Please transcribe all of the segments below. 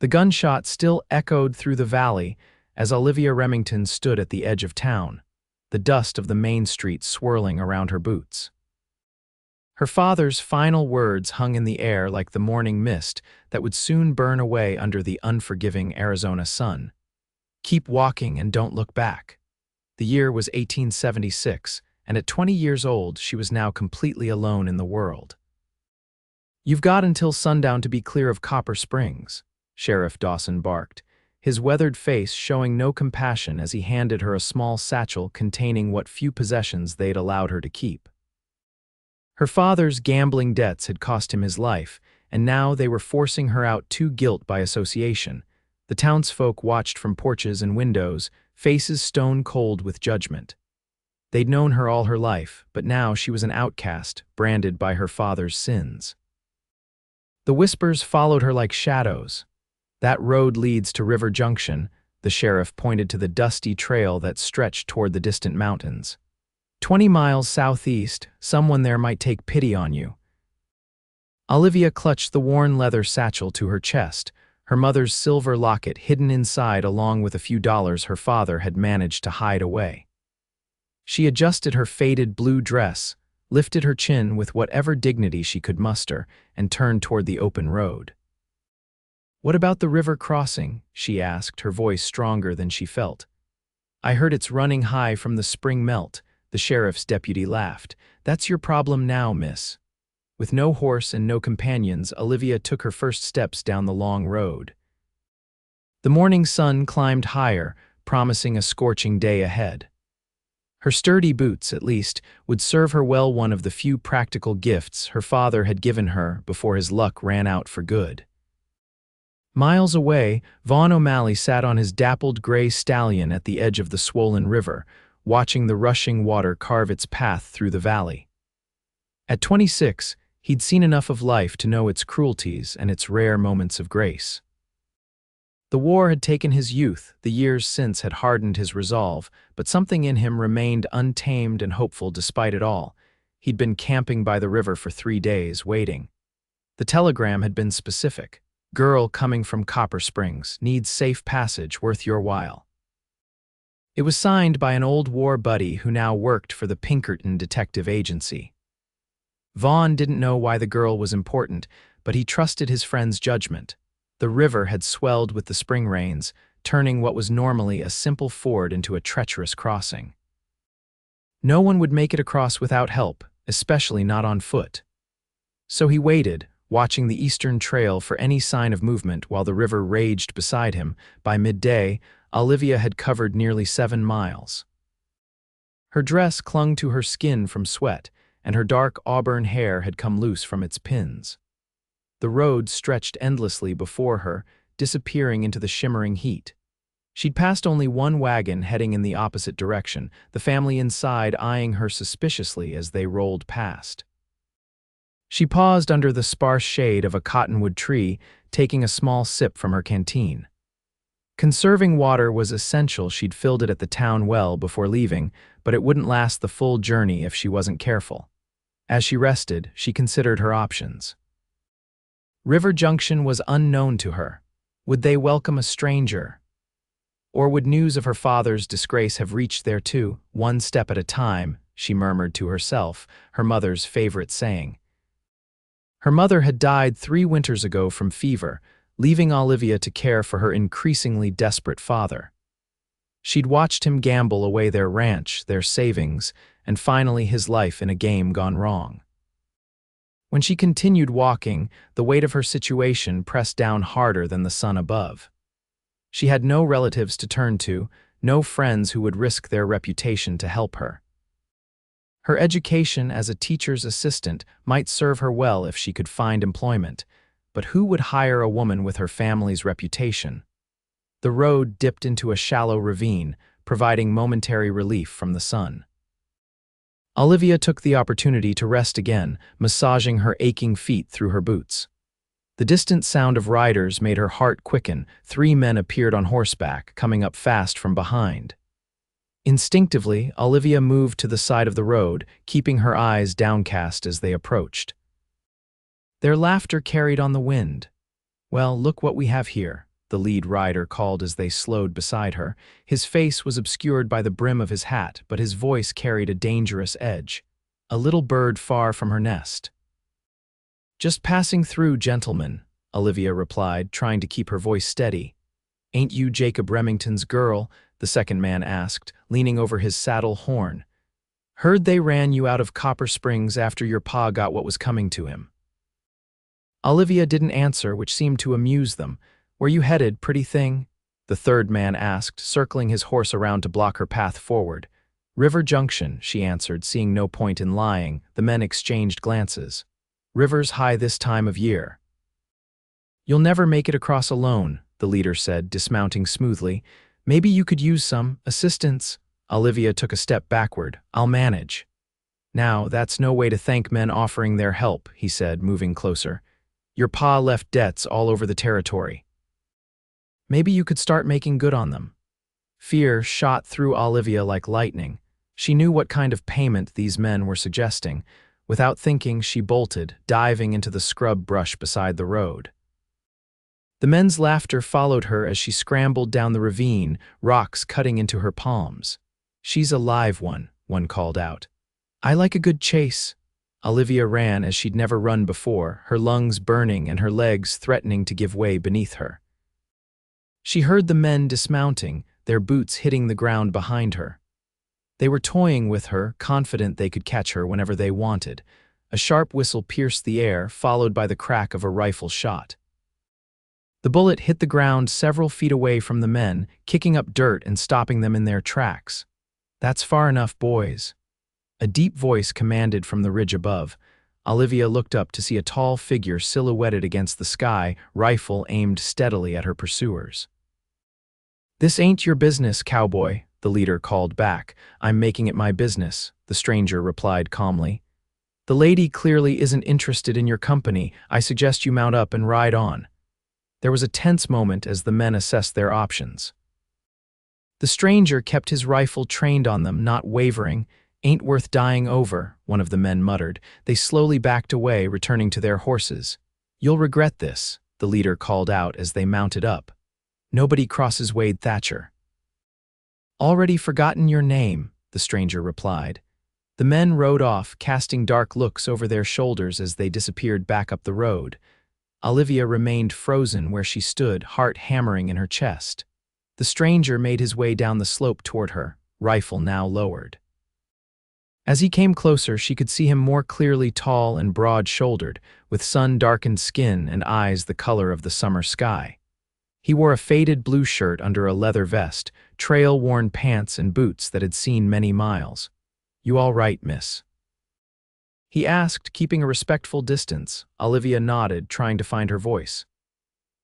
The gunshot still echoed through the valley as Olivia Remington stood at the edge of town, the dust of the main street swirling around her boots. Her father's final words hung in the air like the morning mist that would soon burn away under the unforgiving Arizona sun. "Keep walking and don't look back." The year was 1876, and at 20 years old, she was now completely alone in the world. "You've got until sundown to be clear of Copper Springs," Sheriff Dawson barked, his weathered face showing no compassion as he handed her a small satchel containing what few possessions they'd allowed her to keep. Her father's gambling debts had cost him his life, and now they were forcing her out too guilt by association. The townsfolk watched from porches and windows, faces stone cold with judgment. They'd known her all her life, but now she was an outcast, branded by her father's sins. The whispers followed her like shadows. "That road leads to River Junction," the sheriff pointed to the dusty trail that stretched toward the distant mountains. 20 miles southeast, someone there might take pity on you." Olivia clutched the worn leather satchel to her chest, her mother's silver locket hidden inside along with a few dollars her father had managed to hide away. She adjusted her faded blue dress, lifted her chin with whatever dignity she could muster, and turned toward the open road. "What about the river crossing?" she asked, her voice stronger than she felt. "I heard it's running high from the spring melt." The sheriff's deputy laughed. "That's your problem now, miss." With no horse and no companions, Olivia took her first steps down the long road. The morning sun climbed higher, promising a scorching day ahead. Her sturdy boots, at least, would serve her well, one of the few practical gifts her father had given her before his luck ran out for good. Miles away, Vaughn O'Malley sat on his dappled gray stallion at the edge of the swollen river, watching the rushing water carve its path through the valley. At 26, he'd seen enough of life to know its cruelties and its rare moments of grace. The war had taken his youth, the years since had hardened his resolve, but something in him remained untamed and hopeful despite it all. He'd been camping by the river for 3 days, waiting. The telegram had been specific. "Girl coming from Copper Springs, needs safe passage, worth your while." It was signed by an old war buddy who now worked for the Pinkerton Detective Agency. Vaughn didn't know why the girl was important, but he trusted his friend's judgment. The river had swelled with the spring rains, turning what was normally a simple ford into a treacherous crossing. No one would make it across without help, especially not on foot. So he waited, watching the eastern trail for any sign of movement while the river raged beside him. By midday, Olivia had covered nearly 7 miles. Her dress clung to her skin from sweat, and her dark auburn hair had come loose from its pins. The road stretched endlessly before her, disappearing into the shimmering heat. She'd passed only one wagon heading in the opposite direction, the family inside eyeing her suspiciously as they rolled past. She paused under the sparse shade of a cottonwood tree, taking a small sip from her canteen. Conserving water was essential. She'd filled it at the town well before leaving, but it wouldn't last the full journey if she wasn't careful. As she rested, she considered her options. River Junction was unknown to her. Would they welcome a stranger? Or would news of her father's disgrace have reached there too? "One step at a time," she murmured to herself, her mother's favorite saying. Her mother had died 3 winters ago from fever, leaving Olivia to care for her increasingly desperate father. She'd watched him gamble away their ranch, their savings, and finally his life in a game gone wrong. When she continued walking, the weight of her situation pressed down harder than the sun above. She had no relatives to turn to, no friends who would risk their reputation to help her. Her education as a teacher's assistant might serve her well if she could find employment, but who would hire a woman with her family's reputation? The road dipped into a shallow ravine, providing momentary relief from the sun. Olivia took the opportunity to rest again, massaging her aching feet through her boots. The distant sound of riders made her heart quicken. 3 men appeared on horseback, coming up fast from behind. Instinctively, Olivia moved to the side of the road, keeping her eyes downcast as they approached. Their laughter carried on the wind. "Well, look what we have here," the lead rider called as they slowed beside her. His face was obscured by the brim of his hat, but his voice carried a dangerous edge. A little bird far from her nest. "Just passing through, gentlemen," Olivia replied, trying to keep her voice steady. "Ain't you Jacob Remington's girl?" the second man asked, leaning over his saddle horn. "Heard they ran you out of Copper Springs after your pa got what was coming to him." Olivia didn't answer, which seemed to amuse them. "Where you headed, pretty thing?" the third man asked, circling his horse around to block her path forward. "River Junction," she answered, seeing no point in lying. The men exchanged glances. "River's high this time of year." "You'll never make it across alone," the leader said, dismounting smoothly. "Maybe you could use some assistance." Olivia took a step backward. "I'll manage." "Now, that's no way to thank men offering their help," he said, moving closer. "Your pa left debts all over the territory. Maybe you could start making good on them." Fear shot through Olivia like lightning. She knew what kind of payment these men were suggesting. Without thinking, she bolted, diving into the scrub brush beside the road. The men's laughter followed her as she scrambled down the ravine, rocks cutting into her palms. "She's a live one called out. "I like a good chase." Olivia ran as she'd never run before, her lungs burning and her legs threatening to give way beneath her. She heard the men dismounting, their boots hitting the ground behind her. They were toying with her, confident they could catch her whenever they wanted. A sharp whistle pierced the air, followed by the crack of a rifle shot. The bullet hit the ground several feet away from the men, kicking up dirt and stopping them in their tracks. "That's far enough, boys." A deep voice commanded from the ridge above. Olivia looked up to see a tall figure silhouetted against the sky, rifle aimed steadily at her pursuers. "This ain't your business, cowboy," the leader called back. "I'm making it my business," the stranger replied calmly. "The lady clearly isn't interested in your company. I suggest you mount up and ride on." There was a tense moment as the men assessed their options. The stranger kept his rifle trained on them, not wavering. "Ain't worth dying over," one of the men muttered. They slowly backed away, returning to their horses. "You'll regret this," the leader called out as they mounted up. "Nobody crosses Wade Thatcher." "Already forgotten your name," the stranger replied. The men rode off, casting dark looks over their shoulders as they disappeared back up the road. Olivia remained frozen where she stood, heart hammering in her chest. The stranger made his way down the slope toward her, rifle now lowered. As he came closer, she could see him more clearly, tall and broad-shouldered, with sun-darkened skin and eyes the color of the summer sky. He wore a faded blue shirt under a leather vest, trail-worn pants and boots that had seen many miles. "You all right, miss?" he asked, keeping a respectful distance. Olivia nodded, trying to find her voice.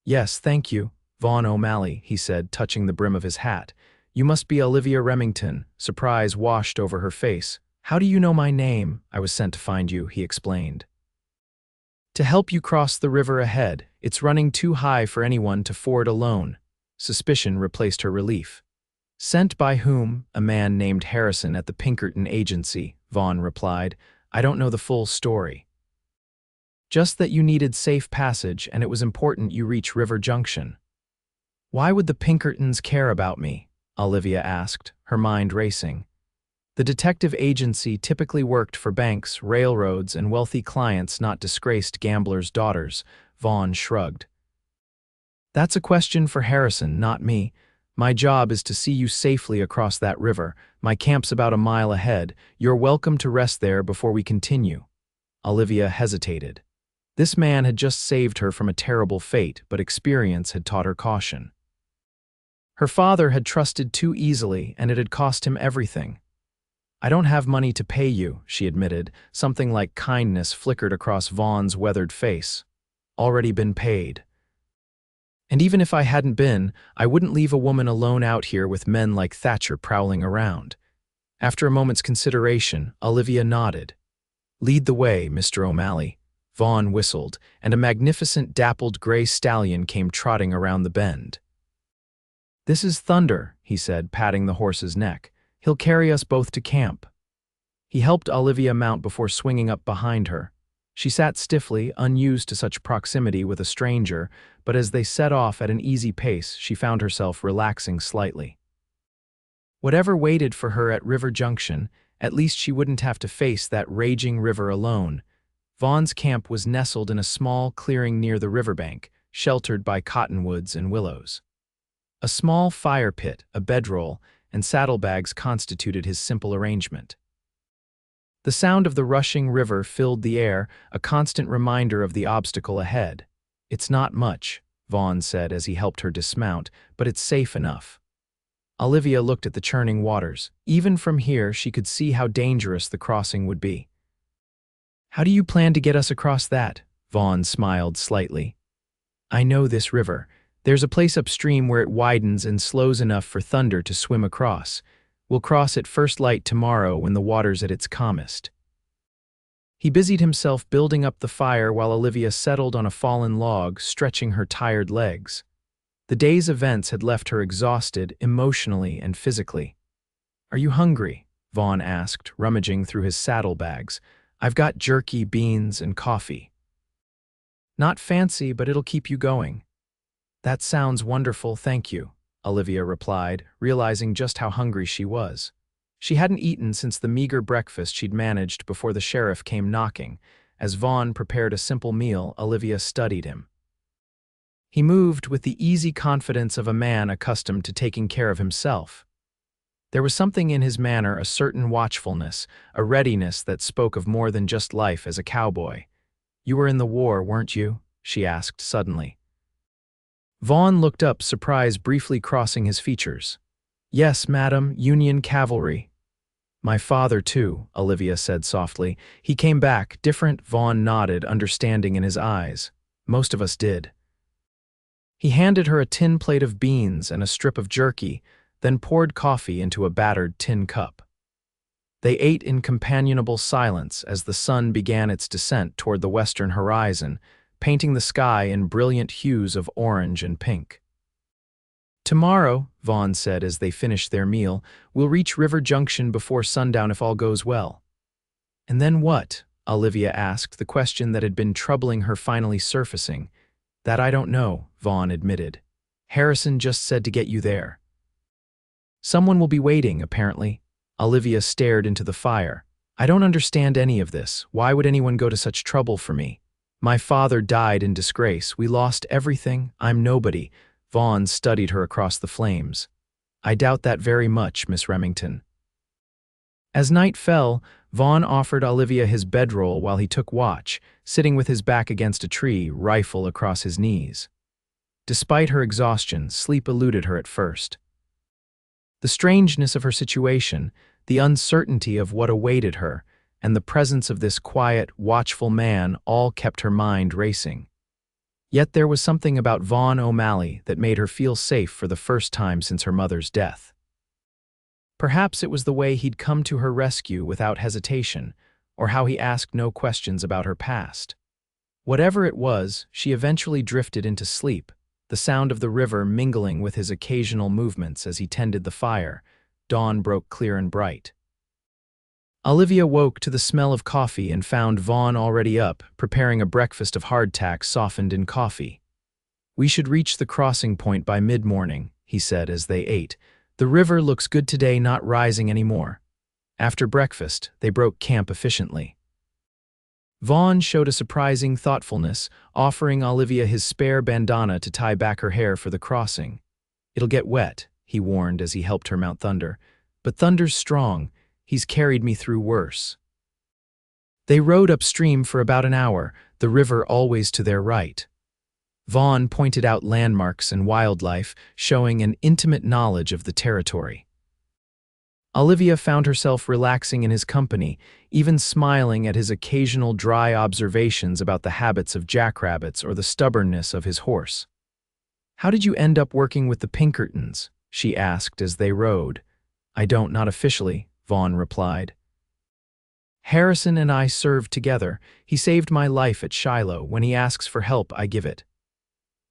"Yes, thank you, Vaughn O'Malley," he said, touching the brim of his hat. "You must be Olivia Remington." Surprise washed over her face. "How do you know my name?" "I was sent to find you," he explained. "To help you cross the river ahead. It's running too high for anyone to ford alone." Suspicion replaced her relief. "Sent by whom?" "A man named Harrison at the Pinkerton Agency," Vaughn replied. "I don't know the full story. Just that you needed safe passage and it was important you reach River Junction." "Why would the Pinkertons care about me?" Olivia asked, her mind racing. The detective agency typically worked for banks, railroads, and wealthy clients, not disgraced gamblers' daughters. Vaughn shrugged. "That's a question for Harrison, not me. My job is to see you safely across that river. My camp's about a mile ahead. You're welcome to rest there before we continue." Olivia hesitated. This man had just saved her from a terrible fate, but experience had taught her caution. Her father had trusted too easily, and it had cost him everything. "I don't have money to pay you," she admitted. Something like kindness flickered across Vaughn's weathered face. "Already been paid. And even if I hadn't been, I wouldn't leave a woman alone out here with men like Thatcher prowling around." After a moment's consideration, Olivia nodded. "Lead the way, Mr. O'Malley." Vaughn whistled, and a magnificent dappled gray stallion came trotting around the bend. "This is Thunder," he said, patting the horse's neck. "He'll carry us both to camp." He helped Olivia mount before swinging up behind her. She sat stiffly, unused to such proximity with a stranger, but as they set off at an easy pace, she found herself relaxing slightly. Whatever waited for her at River Junction, at least she wouldn't have to face that raging river alone. Vaughn's camp was nestled in a small clearing near the riverbank, sheltered by cottonwoods and willows. A small fire pit, a bedroll, and saddlebags constituted his simple arrangement. The sound of the rushing river filled the air, a constant reminder of the obstacle ahead. "It's not much," Vaughn said as he helped her dismount, "but it's safe enough." Olivia looked at the churning waters. Even from here, she could see how dangerous the crossing would be. "How do you plan to get us across that?" Vaughn smiled slightly. "I know this river. There's a place upstream where it widens and slows enough for Thunder to swim across. We'll cross at first light tomorrow when the water's at its calmest." He busied himself building up the fire while Olivia settled on a fallen log, stretching her tired legs. The day's events had left her exhausted emotionally and physically. "Are you hungry?" Vaughn asked, rummaging through his saddlebags. "I've got jerky, beans, and coffee." "Not fancy, but it'll keep you going." "That sounds wonderful, thank you," Olivia replied, realizing just how hungry she was. She hadn't eaten since the meager breakfast she'd managed before the sheriff came knocking. As Vaughn prepared a simple meal, Olivia studied him. He moved with the easy confidence of a man accustomed to taking care of himself. There was something in his manner, a certain watchfulness, a readiness that spoke of more than just life as a cowboy. "You were in the war, weren't you?" she asked suddenly. Vaughn looked up, surprise briefly crossing his features. "Yes, madam, Union cavalry." "My father, too," Olivia said softly. "He came back, different." Vaughn nodded, understanding in his eyes. "Most of us did." He handed her a tin plate of beans and a strip of jerky, then poured coffee into a battered tin cup. They ate in companionable silence as the sun began its descent toward the western horizon, painting the sky in brilliant hues of orange and pink. "Tomorrow," Vaughn said as they finished their meal, "we'll reach River Junction before sundown if all goes well." "And then what?" Olivia asked, the question that had been troubling her finally surfacing. "That I don't know," Vaughn admitted. "Harrison just said to get you there." "Someone will be waiting, apparently." Olivia stared into the fire. "I don't understand any of this. Why would anyone go to such trouble for me? My father died in disgrace. We lost everything. I'm nobody." Vaughn studied her across the flames. "I doubt that very much, Miss Remington." As night fell, Vaughn offered Olivia his bedroll while he took watch, sitting with his back against a tree, rifle across his knees. Despite her exhaustion, sleep eluded her at first. The strangeness of her situation, the uncertainty of what awaited her, and the presence of this quiet, watchful man all kept her mind racing. Yet there was something about Vaughn O'Malley that made her feel safe for the first time since her mother's death. Perhaps it was the way he'd come to her rescue without hesitation, or how he asked no questions about her past. Whatever it was, she eventually drifted into sleep, the sound of the river mingling with his occasional movements as he tended the fire. Dawn broke clear and bright. Olivia woke to the smell of coffee and found Vaughn already up, preparing a breakfast of hardtack softened in coffee. "We should reach the crossing point by mid-morning," he said as they ate. "The river looks good today, not rising anymore." After breakfast, they broke camp efficiently. Vaughn showed a surprising thoughtfulness, offering Olivia his spare bandana to tie back her hair for the crossing. "It'll get wet," he warned as he helped her mount Thunder. "But Thunder's strong. He's carried me through worse." They rode upstream for about an hour, the river always to their right. Vaughn pointed out landmarks and wildlife, showing an intimate knowledge of the territory. Olivia found herself relaxing in his company, even smiling at his occasional dry observations about the habits of jackrabbits or the stubbornness of his horse. "How did you end up working with the Pinkertons?" she asked as they rode. "I don't, not officially," Vaughn replied. "Harrison and I served together. He saved my life at Shiloh. When he asks for help, I give it."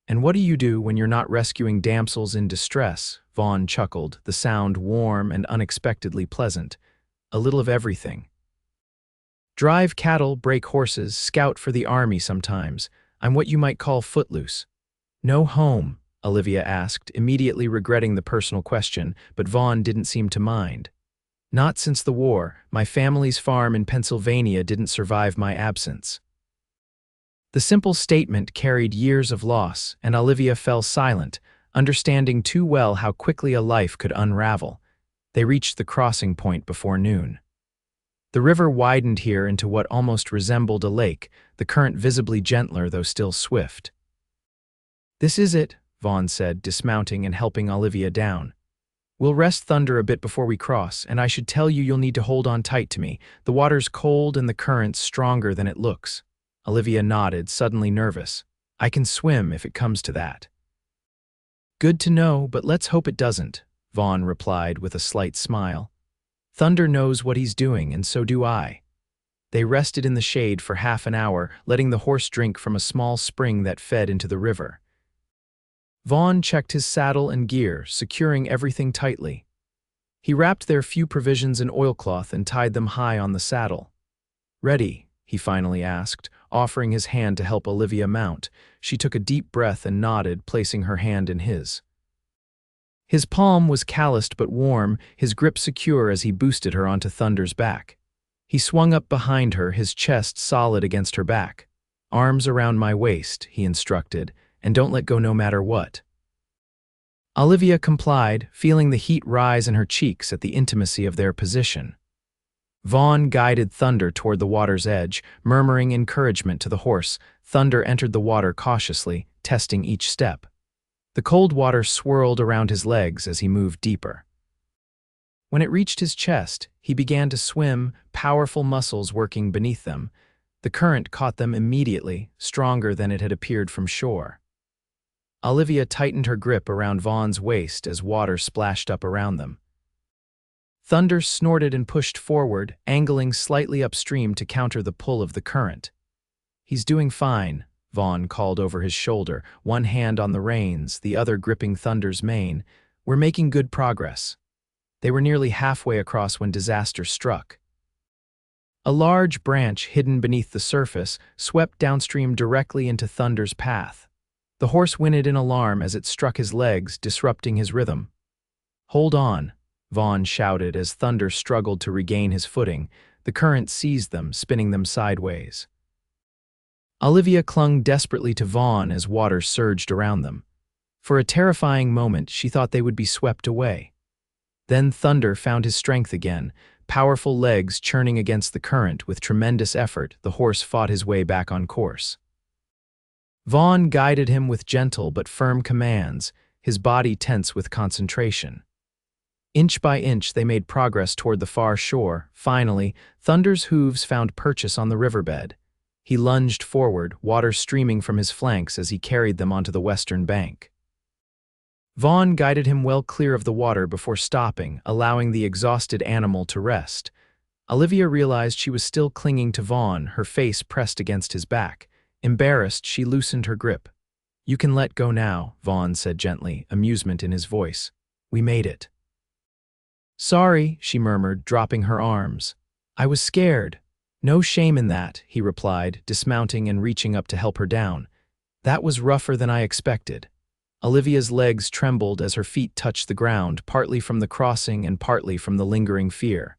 "And what do you do when you're not rescuing damsels in distress?" Vaughn chuckled, the sound warm and unexpectedly pleasant. "A little of everything." Drive cattle, break horses, scout for the army sometimes. I'm what you might call footloose. No home, Olivia asked, immediately regretting the personal question, but Vaughn didn't seem to mind. Not since the war. My family's farm in Pennsylvania didn't survive my absence. The simple statement carried years of loss, and Olivia fell silent, understanding too well how quickly a life could unravel. They reached the crossing point before noon. The river widened here into what almost resembled a lake, the current visibly gentler though still swift. "This is it," Vaughn said, dismounting and helping Olivia down. "We'll rest Thunder a bit before we cross, and I should tell you you'll need to hold on tight to me. The water's cold and the current's stronger than it looks." Olivia nodded, suddenly nervous. "I can swim if it comes to that." "Good to know, but let's hope it doesn't," Vaughn replied with a slight smile. "Thunder knows what he's doing, and so do I." They rested in the shade for half an hour, letting the horse drink from a small spring that fed into the river. Vaughn checked his saddle and gear, securing everything tightly. He wrapped their few provisions in oilcloth and tied them high on the saddle. "Ready?" he finally asked, offering his hand to help Olivia mount. She took a deep breath and nodded, placing her hand in his. His palm was calloused but warm, his grip secure as he boosted her onto Thunder's back. He swung up behind her, his chest solid against her back. "Arms around my waist," he instructed, "and don't let go no matter what." Olivia complied, feeling the heat rise in her cheeks at the intimacy of their position. Vaughn guided Thunder toward the water's edge, murmuring encouragement to the horse. Thunder entered the water cautiously, testing each step. The cold water swirled around his legs as he moved deeper. When it reached his chest, he began to swim, powerful muscles working beneath them. The current caught them immediately, stronger than it had appeared from shore. Olivia tightened her grip around Vaughn's waist as water splashed up around them. Thunder snorted and pushed forward, angling slightly upstream to counter the pull of the current. "He's doing fine," Vaughn called over his shoulder, one hand on the reins, the other gripping Thunder's mane. "We're making good progress." They were nearly halfway across when disaster struck. A large branch hidden beneath the surface swept downstream directly into Thunder's path. The horse whinnied in alarm as it struck his legs, disrupting his rhythm. "Hold on," Vaughn shouted as Thunder struggled to regain his footing. The current seized them, spinning them sideways. Olivia clung desperately to Vaughn as water surged around them. For a terrifying moment, she thought they would be swept away. Then Thunder found his strength again, powerful legs churning against the current. With tremendous effort, the horse fought his way back on course. Vaughn guided him with gentle but firm commands, his body tense with concentration. Inch by inch, they made progress toward the far shore. Finally, Thunder's hooves found purchase on the riverbed. He lunged forward, water streaming from his flanks as he carried them onto the western bank. Vaughn guided him well clear of the water before stopping, allowing the exhausted animal to rest. Olivia realized she was still clinging to Vaughn, her face pressed against his back. Embarrassed, she loosened her grip. "You can let go now," Vaughn said gently, amusement in his voice. "We made it." "Sorry," she murmured, dropping her arms. "I was scared." "No shame in that," he replied, dismounting and reaching up to help her down. "That was rougher than I expected." Olivia's legs trembled as her feet touched the ground, partly from the crossing and partly from the lingering fear.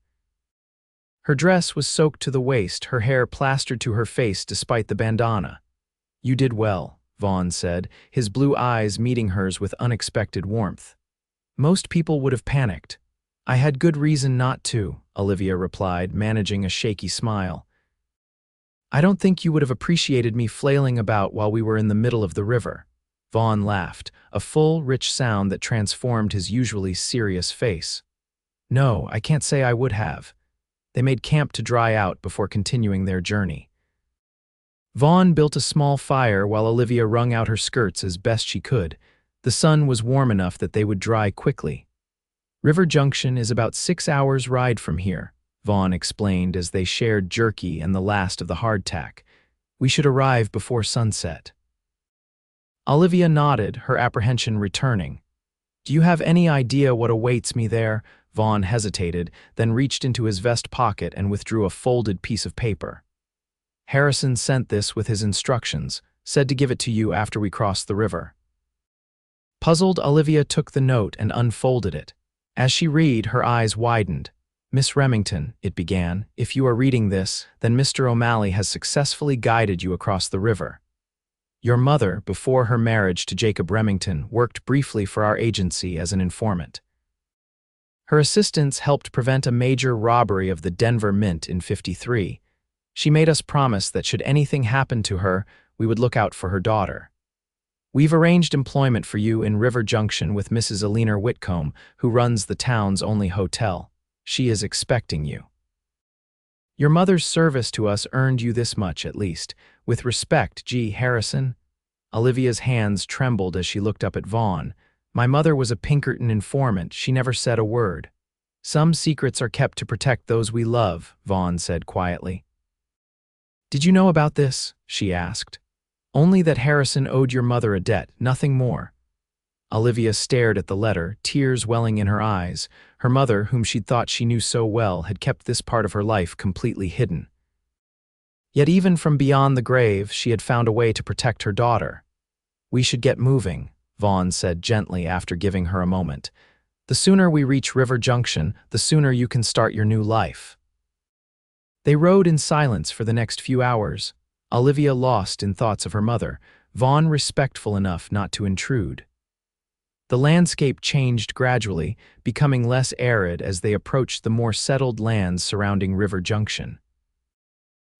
Her dress was soaked to the waist, her hair plastered to her face despite the bandana. "You did well," Vaughn said, his blue eyes meeting hers with unexpected warmth. "Most people would have panicked." "I had good reason not to," Olivia replied, managing a shaky smile. "I don't think you would have appreciated me flailing about while we were in the middle of the river." Vaughn laughed, a full, rich sound that transformed his usually serious face. "No, I can't say I would have." They made camp to dry out before continuing their journey. Vaughn built a small fire while Olivia wrung out her skirts as best she could. The sun was warm enough that they would dry quickly. "River Junction is about 6 hours' ride from here," Vaughn explained as they shared jerky and the last of the hardtack. "We should arrive before sunset." Olivia nodded, her apprehension returning. "Do you have any idea what awaits me there?" Vaughn hesitated, then reached into his vest pocket and withdrew a folded piece of paper. Harrison sent this with his instructions, said to give it to you after we crossed the river. Puzzled, Olivia took the note and unfolded it. As she read, her eyes widened. Miss Remington, it began, if you are reading this, then Mr. O'Malley has successfully guided you across the river. Your mother, before her marriage to Jacob Remington, worked briefly for our agency as an informant. Her assistance helped prevent a major robbery of the Denver Mint in '53. She made us promise that should anything happen to her, we would look out for her daughter. We've arranged employment for you in River Junction with Mrs. Alina Whitcomb, who runs the town's only hotel. She is expecting you. Your mother's service to us earned you this much, at least. With respect, G. Harrison. Olivia's hands trembled as she looked up at Vaughn. My mother was a Pinkerton informant. She never said a word. Some secrets are kept to protect those we love, Vaughn said quietly. Did you know about this? She asked. Only that Harrison owed your mother a debt, nothing more. Olivia stared at the letter, tears welling in her eyes. Her mother, whom she'd thought she knew so well, had kept this part of her life completely hidden. Yet even from beyond the grave, she had found a way to protect her daughter. We should get moving, Vaughn said gently after giving her a moment. The sooner we reach River Junction, the sooner you can start your new life. They rode in silence for the next few hours, Olivia lost in thoughts of her mother, Vaughn respectful enough not to intrude. The landscape changed gradually, becoming less arid as they approached the more settled lands surrounding River Junction.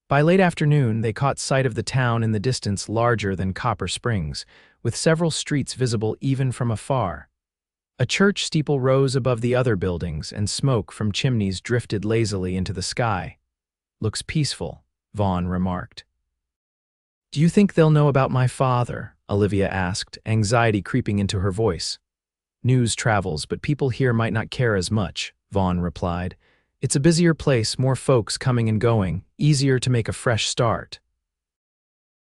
By late afternoon, they caught sight of the town in the distance larger than Copper Springs, with several streets visible even from afar. A church steeple rose above the other buildings, and smoke from chimneys drifted lazily into the sky. Looks peaceful, Vaughn remarked. Do you think they'll know about my father? Olivia asked, anxiety creeping into her voice. News travels, but people here might not care as much, Vaughn replied. It's a busier place, more folks coming and going, easier to make a fresh start.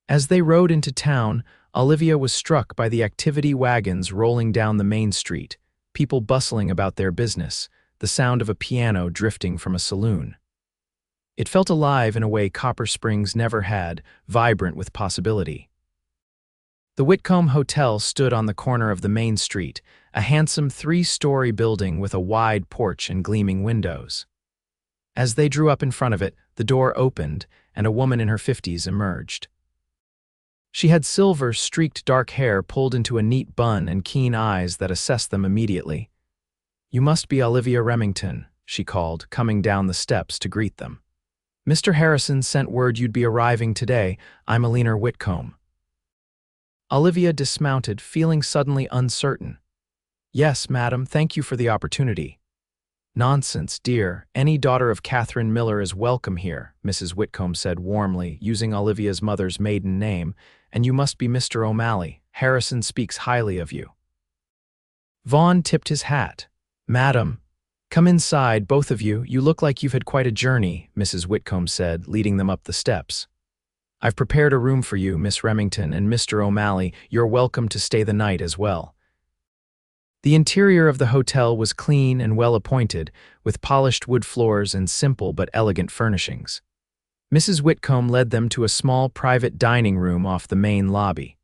As they rode into town, Olivia was struck by the activity wagons rolling down the main street, people bustling about their business, the sound of a piano drifting from a saloon. It felt alive in a way Copper Springs never had, vibrant with possibility. The Whitcomb Hotel stood on the corner of the main street, a handsome 3-story building with a wide porch and gleaming windows. As they drew up in front of it, the door opened, and a woman in her 50s emerged. She had silver-streaked dark hair pulled into a neat bun and keen eyes that assessed them immediately. You must be Olivia Remington, she called, coming down the steps to greet them. Mr. Harrison sent word you'd be arriving today. I'm Alina Whitcomb. Olivia dismounted, feeling suddenly uncertain. Yes, madam, thank you for the opportunity. Nonsense, dear. Any daughter of Catherine Miller is welcome here, Mrs. Whitcomb said warmly, using Olivia's mother's maiden name, and you must be Mr. O'Malley. Harrison speaks highly of you. Vaughn tipped his hat. Madam, come inside, both of you. You look like you've had quite a journey, Mrs. Whitcomb said, leading them up the steps. I've prepared a room for you, Miss Remington, and Mr. O'Malley. You're welcome to stay the night as well. The interior of the hotel was clean and well-appointed, with polished wood floors and simple but elegant furnishings. Mrs. Whitcomb led them to a small private dining room off the main lobby.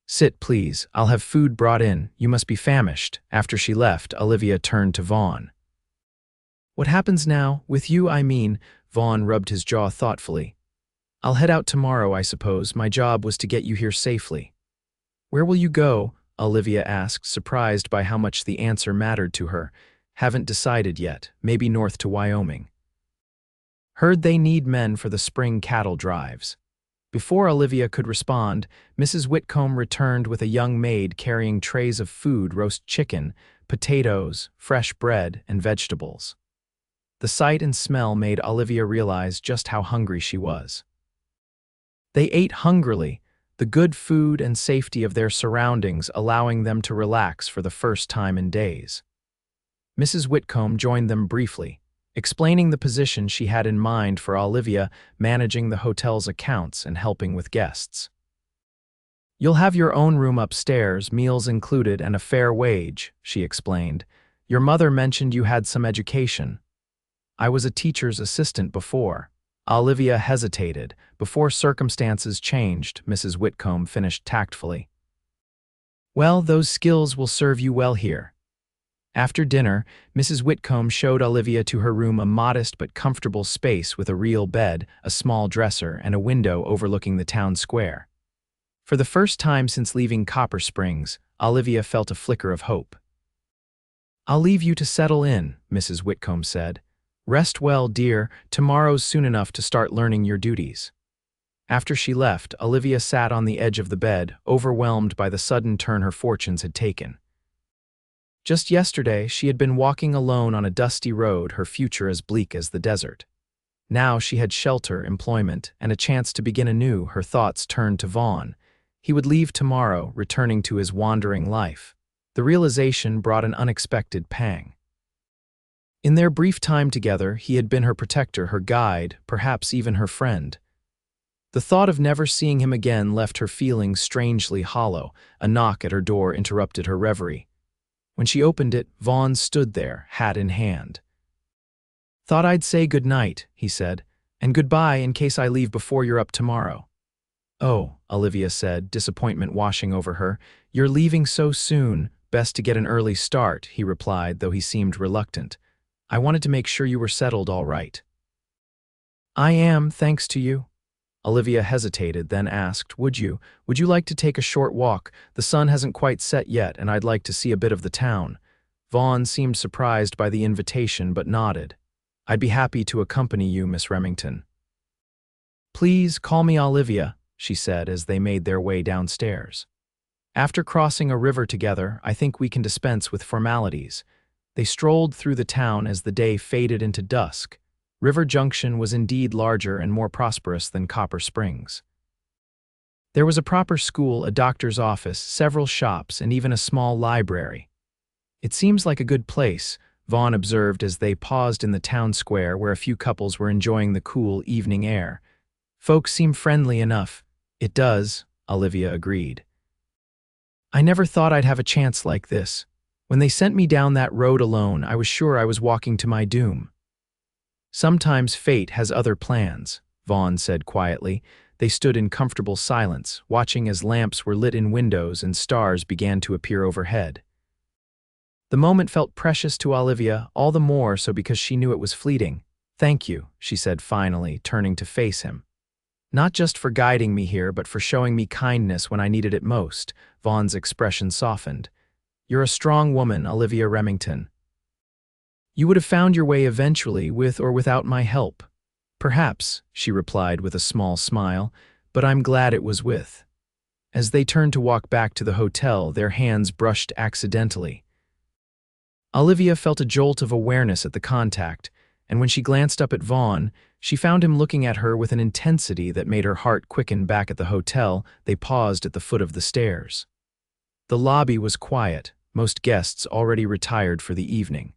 Sit, please. I'll have food brought in. You must be famished. After she left, Olivia turned to Vaughn. What happens now? With you, I mean. Vaughn rubbed his jaw thoughtfully. I'll head out tomorrow, I suppose. My job was to get you here safely. Where will you go? Olivia asked, surprised by how much the answer mattered to her. Haven't decided yet. Maybe north to Wyoming. Heard they need men for the spring cattle drives. Before Olivia could respond, Mrs. Whitcomb returned with a young maid carrying trays of food, roast chicken, potatoes, fresh bread, and vegetables. The sight and smell made Olivia realize just how hungry she was. They ate hungrily, the good food and safety of their surroundings allowing them to relax for the first time in days. Mrs. Whitcomb joined them briefly, explaining the position she had in mind for Olivia, managing the hotel's accounts and helping with guests. You'll have your own room upstairs, meals included and a fair wage, she explained. Your mother mentioned you had some education. I was a teacher's assistant before. Olivia hesitated. Before circumstances changed, Mrs. Whitcomb finished tactfully. Well, those skills will serve you well here. After dinner, Mrs. Whitcomb showed Olivia to her room, a modest but comfortable space with a real bed, a small dresser, and a window overlooking the town square. For the first time since leaving Copper Springs, Olivia felt a flicker of hope. I'll leave you to settle in, Mrs. Whitcomb said. Rest well, dear. Tomorrow's soon enough to start learning your duties. After she left, Olivia sat on the edge of the bed, overwhelmed by the sudden turn her fortunes had taken. Just yesterday, she had been walking alone on a dusty road, her future as bleak as the desert. Now she had shelter, employment, and a chance to begin anew. Her thoughts turned to Vaughn. He would leave tomorrow, returning to his wandering life. The realization brought an unexpected pang. In their brief time together, he had been her protector, her guide, perhaps even her friend. The thought of never seeing him again left her feeling strangely hollow. A knock at her door interrupted her reverie. When she opened it, Vaughn stood there, hat in hand. Thought I'd say good night, he said, and goodbye in case I leave before you're up tomorrow. Oh, Olivia said, disappointment washing over her. You're leaving so soon. Best to get an early start, he replied, though he seemed reluctant. I wanted to make sure you were settled all right. I am, thanks to you. Olivia hesitated, then asked, Would you like to take a short walk? The sun hasn't quite set yet, and I'd like to see a bit of the town. Vaughn seemed surprised by the invitation, but nodded. I'd be happy to accompany you, Miss Remington. Please call me Olivia, she said as they made their way downstairs. After crossing a river together, I think we can dispense with formalities. They strolled through the town as the day faded into dusk. River Junction was indeed larger and more prosperous than Copper Springs. There was a proper school, a doctor's office, several shops, and even a small library. It seems like a good place, Vaughn observed as they paused in the town square where a few couples were enjoying the cool evening air. Folks seem friendly enough. It does, Olivia agreed. I never thought I'd have a chance like this. When they sent me down that road alone, I was sure I was walking to my doom. Sometimes fate has other plans, Vaughn said quietly. They stood in comfortable silence, watching as lamps were lit in windows and stars began to appear overhead. The moment felt precious to Olivia, all the more so because she knew it was fleeting. Thank you, she said finally, turning to face him. Not just for guiding me here, but for showing me kindness when I needed it most. Vaughn's expression softened. You're a strong woman, Olivia Remington. You would have found your way eventually, with or without my help. Perhaps, she replied with a small smile, but I'm glad it was with. As they turned to walk back to the hotel, their hands brushed accidentally. Olivia felt a jolt of awareness at the contact, and when she glanced up at Vaughn, she found him looking at her with an intensity that made her heart quicken. Back at the hotel, they paused at the foot of the stairs. The lobby was quiet, most guests already retired for the evening.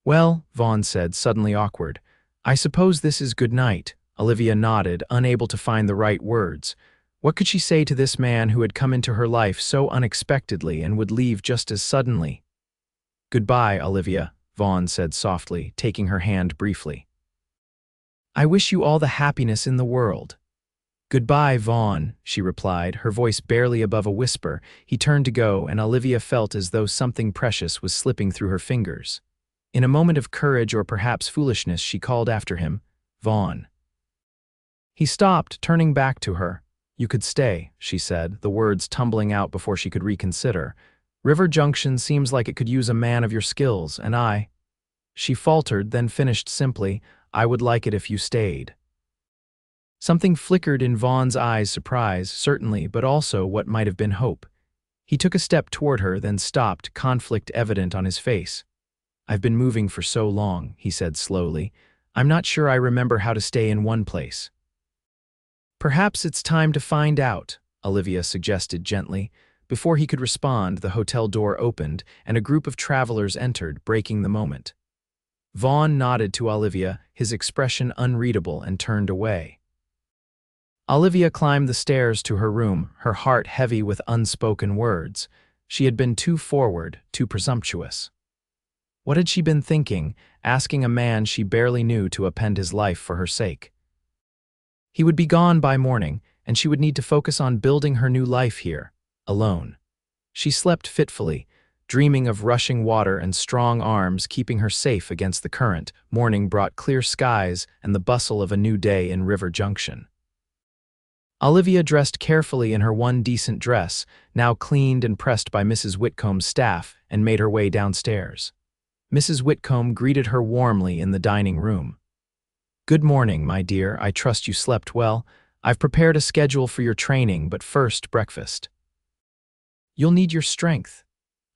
Well, Vaughn said, suddenly awkward, I suppose this is good night. Olivia nodded, unable to find the right words. What could she say to this man who had come into her life so unexpectedly and would leave just as suddenly? Goodbye, Olivia, Vaughn said softly, taking her hand briefly. I wish you all the happiness in the world. Goodbye, Vaughn, she replied, her voice barely above a whisper. He turned to go, and Olivia felt as though something precious was slipping through her fingers. In a moment of courage or perhaps foolishness, she called after him, Vaughn. He stopped, turning back to her. You could stay, she said, the words tumbling out before she could reconsider. River Junction seems like it could use a man of your skills, and I. She faltered, then finished simply, I would like it if you stayed. Something flickered in Vaughn's eyes, surprise, certainly, but also what might have been hope. He took a step toward her, then stopped, conflict evident on his face. I've been moving for so long, he said slowly. I'm not sure I remember how to stay in one place. Perhaps it's time to find out, Olivia suggested gently. Before he could respond, the hotel door opened, and a group of travelers entered, breaking the moment. Vaughn nodded to Olivia, his expression unreadable, and turned away. Olivia climbed the stairs to her room, her heart heavy with unspoken words. She had been too forward, too presumptuous. What had she been thinking, asking a man she barely knew to append his life for her sake? He would be gone by morning, and she would need to focus on building her new life here, alone. She slept fitfully, dreaming of rushing water and strong arms keeping her safe against the current. Morning brought clear skies and the bustle of a new day in River Junction. Olivia dressed carefully in her one decent dress, now cleaned and pressed by Mrs. Whitcomb's staff, and made her way downstairs. Mrs. Whitcomb greeted her warmly in the dining room. "Good morning, my dear. I trust you slept well. I've prepared a schedule for your training, but first, breakfast." "You'll need your strength."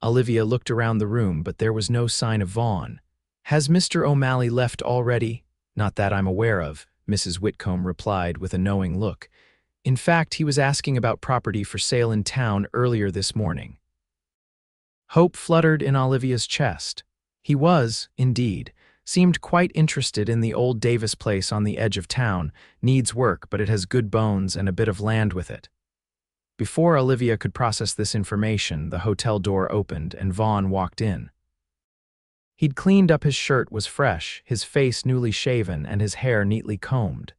Olivia looked around the room, but there was no sign of Vaughn. "Has Mr. O'Malley left already?" "Not that I'm aware of," Mrs. Whitcomb replied with a knowing look. "In fact, he was asking about property for sale in town earlier this morning." Hope fluttered in Olivia's chest. He was, indeed, seemed quite interested in the old Davis place on the edge of town. Needs work, but it has good bones and a bit of land with it. Before Olivia could process this information, the hotel door opened and Vaughn walked in. He'd cleaned up, his shirt was fresh, his face newly shaven, and his hair neatly combed.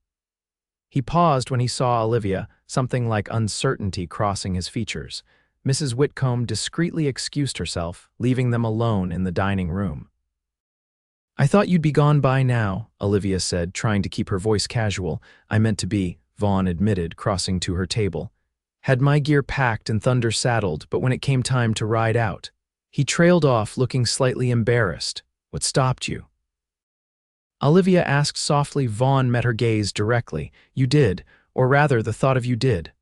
He paused when he saw Olivia, something like uncertainty crossing his features. Mrs. Whitcomb discreetly excused herself, leaving them alone in the dining room. "I thought you'd be gone by now," Olivia said, trying to keep her voice casual. "I meant to be," Vaughn admitted, crossing to her table. "Had my gear packed and Thunder saddled, but when it came time to ride out." He trailed off, looking slightly embarrassed. "What stopped you?" Olivia asked softly. Vaughn met her gaze directly. "You did, or rather the thought of you did."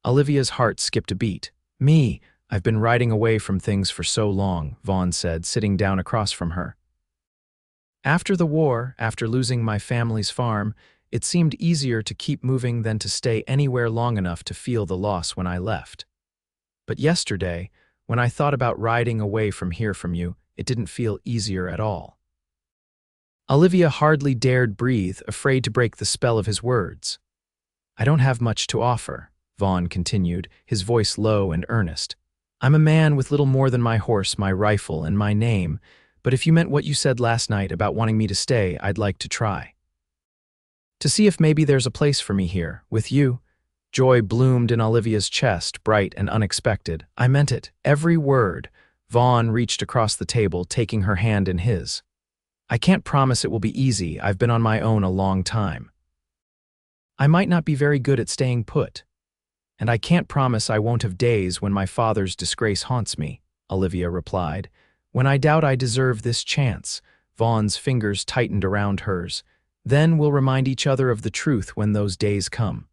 Olivia's heart skipped a beat. "Me, I've been riding away from things for so long," Vaughn said, sitting down across from her. "After the war, after losing my family's farm, it seemed easier to keep moving than to stay anywhere long enough to feel the loss when I left. But yesterday, when I thought about riding away from here from you, it didn't feel easier at all." Olivia hardly dared breathe, afraid to break the spell of his words. "I don't have much to offer," Vaughn continued, his voice low and earnest. "I'm a man with little more than my horse, my rifle, and my name, but if you meant what you said last night about wanting me to stay, I'd like to try. To see if maybe there's a place for me here, with you." Joy bloomed in Olivia's chest, bright and unexpected. "I meant it, every word." Vaughn reached across the table, taking her hand in his. "I can't promise it will be easy. I've been on my own a long time. I might not be very good at staying put. And I can't promise I won't have days when my father's disgrace haunts me," Olivia replied. "When I doubt I deserve this chance." Vaughn's fingers tightened around hers. "Then we'll remind each other of the truth when those days come."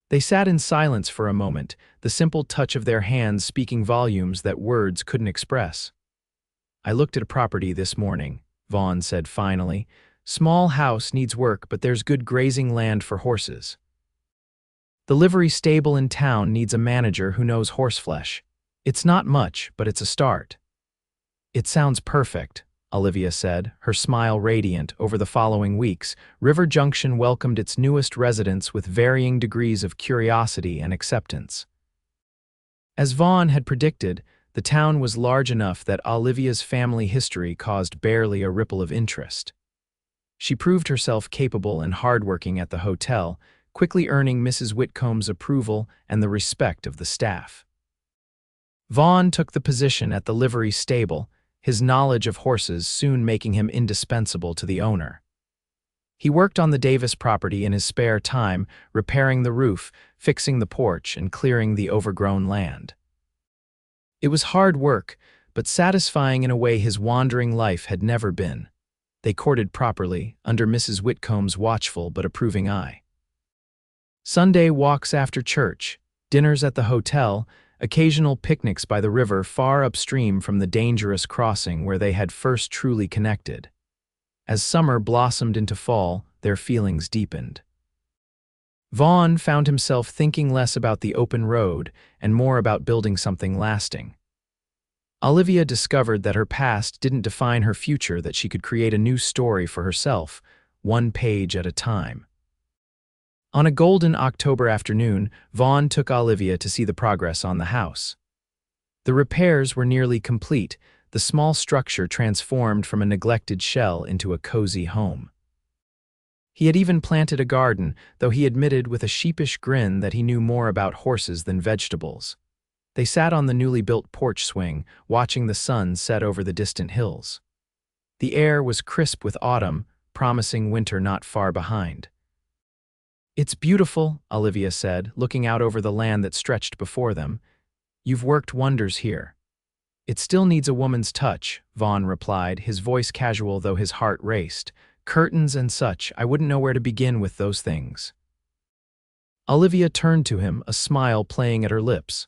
They sat in silence for a moment, the simple touch of their hands speaking volumes that words couldn't express. "I looked at a property this morning," Vaughn said finally. "Small house, needs work, but there's good grazing land for horses. The livery stable in town needs a manager who knows horseflesh. It's not much, but it's a start." "It sounds perfect," Olivia said, her smile radiant. Over the following weeks, River Junction welcomed its newest residents with varying degrees of curiosity and acceptance. As Vaughn had predicted, the town was large enough that Olivia's family history caused barely a ripple of interest. She proved herself capable and hardworking at the hotel, quickly earning Mrs. Whitcomb's approval and the respect of the staff. Vaughn took the position at the livery stable, his knowledge of horses soon making him indispensable to the owner. He worked on the Davis property in his spare time, repairing the roof, fixing the porch, and clearing the overgrown land. It was hard work, but satisfying in a way his wandering life had never been. They courted properly, under Mrs. Whitcomb's watchful but approving eye. Sunday walks after church, dinners at the hotel, occasional picnics by the river far upstream from the dangerous crossing where they had first truly connected. As summer blossomed into fall, their feelings deepened. Vaughn found himself thinking less about the open road and more about building something lasting. Olivia discovered that her past didn't define her future, that she could create a new story for herself, one page at a time. On a golden October afternoon, Vaughn took Olivia to see the progress on the house. The repairs were nearly complete, the small structure transformed from a neglected shell into a cozy home. He had even planted a garden, though he admitted with a sheepish grin that he knew more about horses than vegetables. They sat on the newly built porch swing, watching the sun set over the distant hills. The air was crisp with autumn, promising winter not far behind. "It's beautiful," Olivia said, looking out over the land that stretched before them. "You've worked wonders here." "It still needs a woman's touch," Vaughn replied, his voice casual though his heart raced. "Curtains and such, I wouldn't know where to begin with those things." Olivia turned to him, a smile playing at her lips.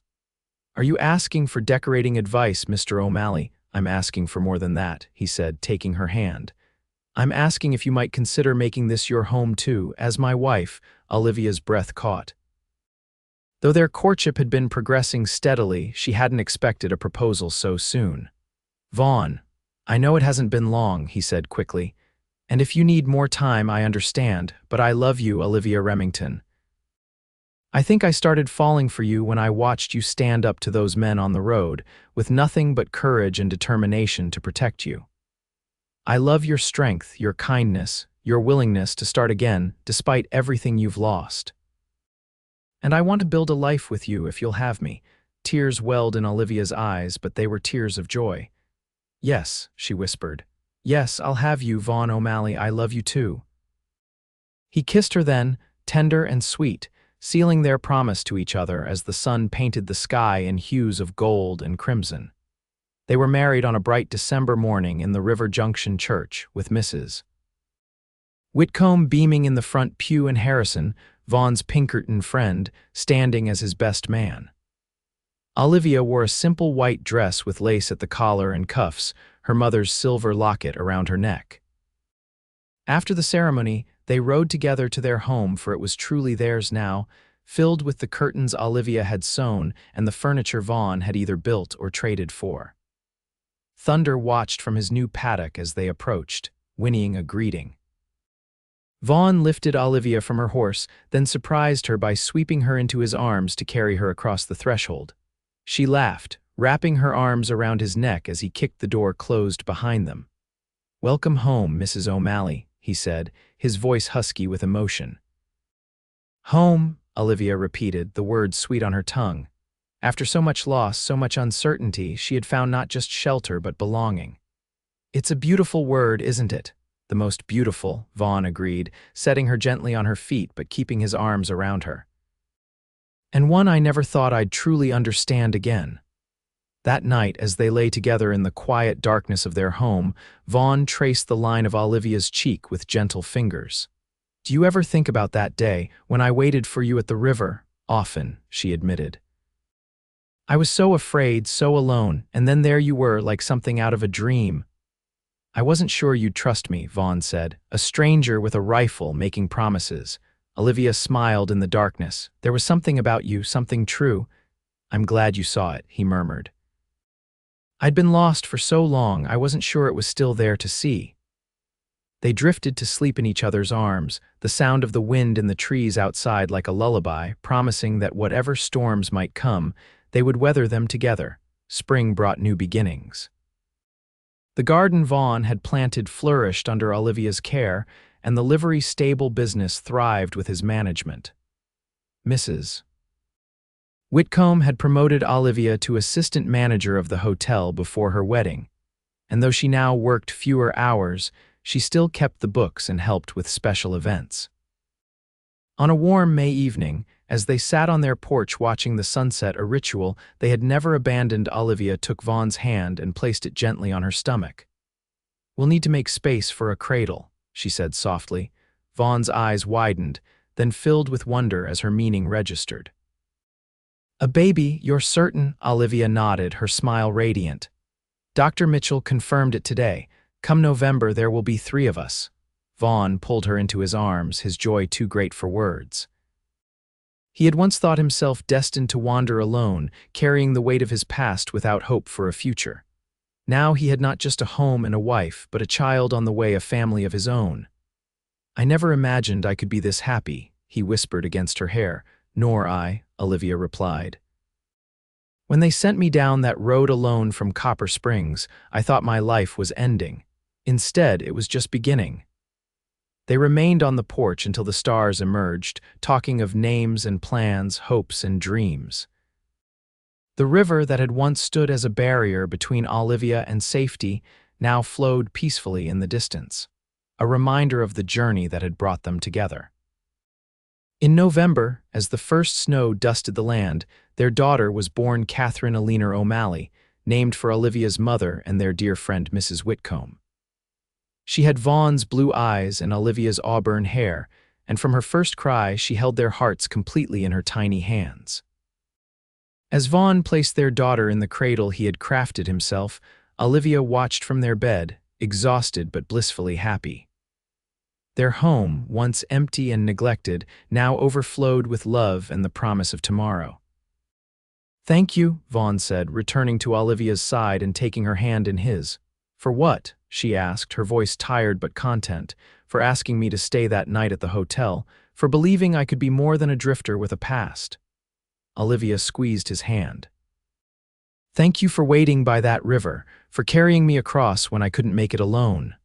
"Are you asking for decorating advice, Mr. O'Malley?" "I'm asking for more than that," he said, taking her hand. "I'm asking if you might consider making this your home too, as my wife." Olivia's breath caught. Though their courtship had been progressing steadily, she hadn't expected a proposal so soon. "Vaughn, I know it hasn't been long," he said quickly. "And if you need more time, I understand, but I love you, Olivia Remington. I think I started falling for you when I watched you stand up to those men on the road, with nothing but courage and determination to protect you. I love your strength, your kindness, your willingness to start again, despite everything you've lost. And I want to build a life with you if you'll have me." Tears welled in Olivia's eyes, but they were tears of joy. "Yes," she whispered. "Yes, I'll have you, Vaughn O'Malley. I love you too." He kissed her then, tender and sweet, sealing their promise to each other as the sun painted the sky in hues of gold and crimson. They were married on a bright December morning in the River Junction church, with Mrs. Whitcomb beaming in the front pew and Harrison, Vaughn's Pinkerton friend, standing as his best man. Olivia wore a simple white dress with lace at the collar and cuffs, her mother's silver locket around her neck. After the ceremony, they rode together to their home, for it was truly theirs now, filled with the curtains Olivia had sewn and the furniture Vaughn had either built or traded for. Thunder watched from his new paddock as they approached, whinnying a greeting. Vaughn lifted Olivia from her horse, then surprised her by sweeping her into his arms to carry her across the threshold. She laughed, wrapping her arms around his neck as he kicked the door closed behind them. "Welcome home, Mrs. O'Malley," he said, his voice husky with emotion. "Home," Olivia repeated, the words sweet on her tongue. After so much loss, so much uncertainty, she had found not just shelter but belonging. "It's a beautiful word, isn't it?" "The most beautiful," Vaughn agreed, setting her gently on her feet but keeping his arms around her. "And one I never thought I'd truly understand again." That night, as they lay together in the quiet darkness of their home, Vaughn traced the line of Olivia's cheek with gentle fingers. "Do you ever think about that day, when I waited for you at the river?" "Often," she admitted. "I was so afraid, so alone, and then there you were, like something out of a dream." "I wasn't sure you'd trust me," Vaughn said, "a stranger with a rifle making promises." Olivia smiled in the darkness. "There was something about you, something true." "I'm glad you saw it," he murmured. "I'd been lost for so long, I wasn't sure it was still there to see." They drifted to sleep in each other's arms, the sound of the wind in the trees outside like a lullaby, promising that whatever storms might come, they would weather them together. Spring brought new beginnings. The garden Vaughn had planted flourished under Olivia's care, and the livery stable business thrived with his management. Mrs. Whitcomb had promoted Olivia to assistant manager of the hotel before her wedding, and though she now worked fewer hours, she still kept the books and helped with special events. On a warm May evening, as they sat on their porch watching the sunset, a ritual they had never abandoned, Olivia took Vaughn's hand and placed it gently on her stomach. "We'll need to make space for a cradle," she said softly. Vaughn's eyes widened, then filled with wonder as her meaning registered. "A baby, you're certain?" Olivia nodded, her smile radiant. "Dr. Mitchell confirmed it today. Come November, there will be 3 of us." Vaughn pulled her into his arms, his joy too great for words. He had once thought himself destined to wander alone, carrying the weight of his past without hope for a future. Now he had not just a home and a wife, but a child on the way, a family of his own. "I never imagined I could be this happy," he whispered against her hair. "Nor I," Olivia replied. When they sent me down that road alone from Copper Springs, I thought my life was ending. Instead, it was just beginning. They remained on the porch until the stars emerged, talking of names and plans, hopes and dreams. The river that had once stood as a barrier between Olivia and safety now flowed peacefully in the distance, a reminder of the journey that had brought them together. In November, as the first snow dusted the land, their daughter was born Catherine Alina O'Malley, named for Olivia's mother and their dear friend Mrs. Whitcomb. She had Vaughn's blue eyes and Olivia's auburn hair, and from her first cry she held their hearts completely in her tiny hands. As Vaughn placed their daughter in the cradle he had crafted himself, Olivia watched from their bed, exhausted but blissfully happy. Their home, once empty and neglected, now overflowed with love and the promise of tomorrow. "Thank you," Vaughn said, returning to Olivia's side and taking her hand in his. "For what?" she asked, her voice tired but content. "For asking me to stay that night at the hotel, for believing I could be more than a drifter with a past." Olivia squeezed his hand. "Thank you for waiting by that river, for carrying me across when I couldn't make it alone."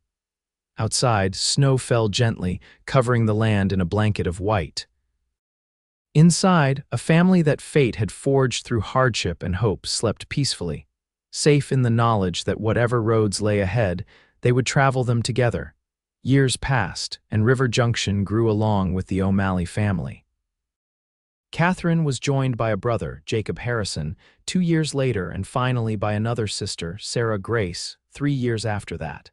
Outside, snow fell gently, covering the land in a blanket of white. Inside, a family that fate had forged through hardship and hope slept peacefully, safe in the knowledge that whatever roads lay ahead, they would travel them together. Years passed, and River Junction grew along with the O'Malley family. Catherine was joined by a brother, Jacob Harrison, 2 years later, and finally by another sister, Sarah Grace, 3 years after that.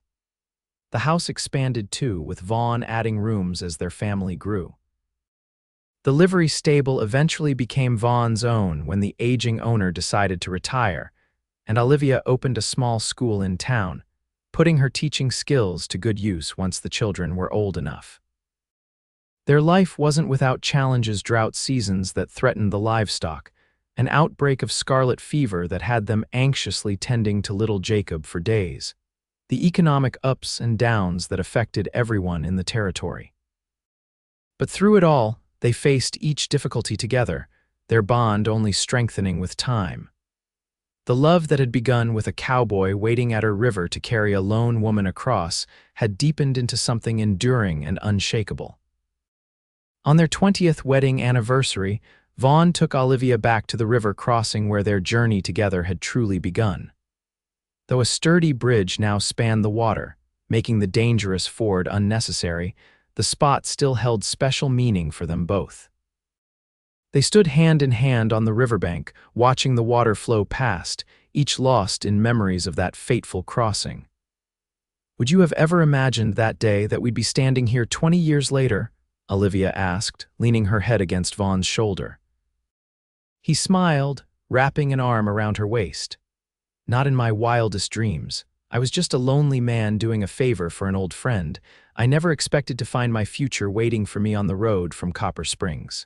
The house expanded too, with Vaughn adding rooms as their family grew. The livery stable eventually became Vaughn's own when the aging owner decided to retire, and Olivia opened a small school in town, putting her teaching skills to good use once the children were old enough. Their life wasn't without challenges: drought seasons that threatened the livestock, an outbreak of scarlet fever that had them anxiously tending to little Jacob for days, the economic ups and downs that affected everyone in the territory. But through it all, they faced each difficulty together, their bond only strengthening with time. The love that had begun with a cowboy waiting at her river to carry a lone woman across had deepened into something enduring and unshakable. On their 20th wedding anniversary, Vaughn took Olivia back to the river crossing where their journey together had truly begun. Though a sturdy bridge now spanned the water, making the dangerous ford unnecessary, the spot still held special meaning for them both. They stood hand in hand on the riverbank, watching the water flow past, each lost in memories of that fateful crossing. "Would you have ever imagined that day that we'd be standing here 20 years later?" Olivia asked, leaning her head against Vaughn's shoulder. He smiled, wrapping an arm around her waist. "Not in my wildest dreams. I was just a lonely man doing a favor for an old friend. I never expected to find my future waiting for me on the road from Copper Springs.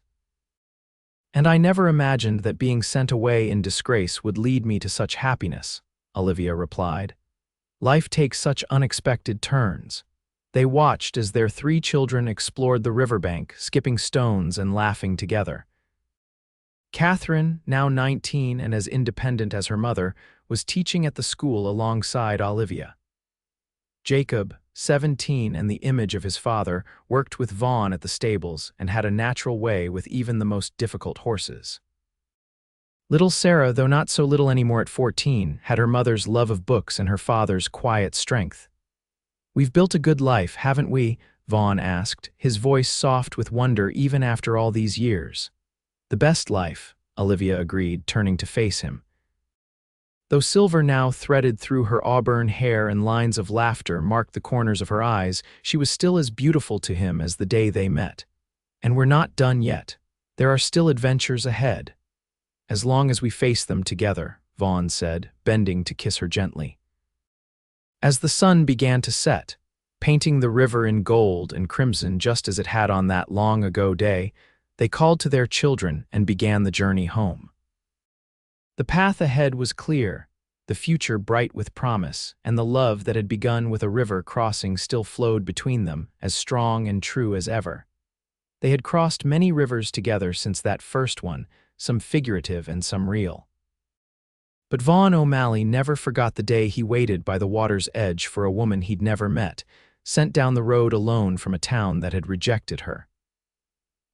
And I never imagined that being sent away in disgrace would lead me to such happiness," Olivia replied. "Life takes such unexpected turns." They watched as their 3 children explored the riverbank, skipping stones and laughing together. Catherine, now 19 and as independent as her mother, was teaching at the school alongside Olivia. Jacob, 17 and the image of his father, worked with Vaughn at the stables and had a natural way with even the most difficult horses. Little Sarah, though not so little anymore at 14, had her mother's love of books and her father's quiet strength. "We've built a good life, haven't we?" Vaughn asked, his voice soft with wonder even after all these years. "The best life," Olivia agreed, turning to face him. Though silver now threaded through her auburn hair and lines of laughter marked the corners of her eyes, she was still as beautiful to him as the day they met. "And we're not done yet. There are still adventures ahead. As long as we face them together," Vaughn said, bending to kiss her gently. As the sun began to set, painting the river in gold and crimson just as it had on that long-ago day, they called to their children and began the journey home. The path ahead was clear, the future bright with promise, and the love that had begun with a river crossing still flowed between them, as strong and true as ever. They had crossed many rivers together since that first one, some figurative and some real. But Vaughn O'Malley never forgot the day he waited by the water's edge for a woman he'd never met, sent down the road alone from a town that had rejected her.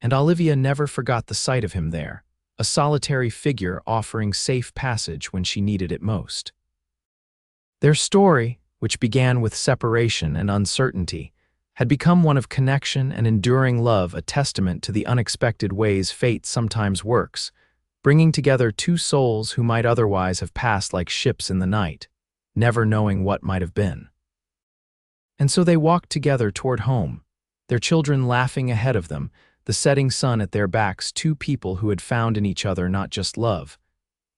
And Olivia never forgot the sight of him there, a solitary figure offering safe passage when she needed it most. Their story, which began with separation and uncertainty, had become one of connection and enduring love, a testament to the unexpected ways fate sometimes works, bringing together two souls who might otherwise have passed like ships in the night, never knowing what might have been. And so they walked together toward home, their children laughing ahead of them, the setting sun at their backs, two people who had found in each other not just love,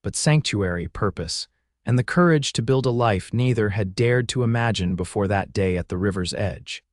but sanctuary, purpose, and the courage to build a life neither had dared to imagine before that day at the river's edge.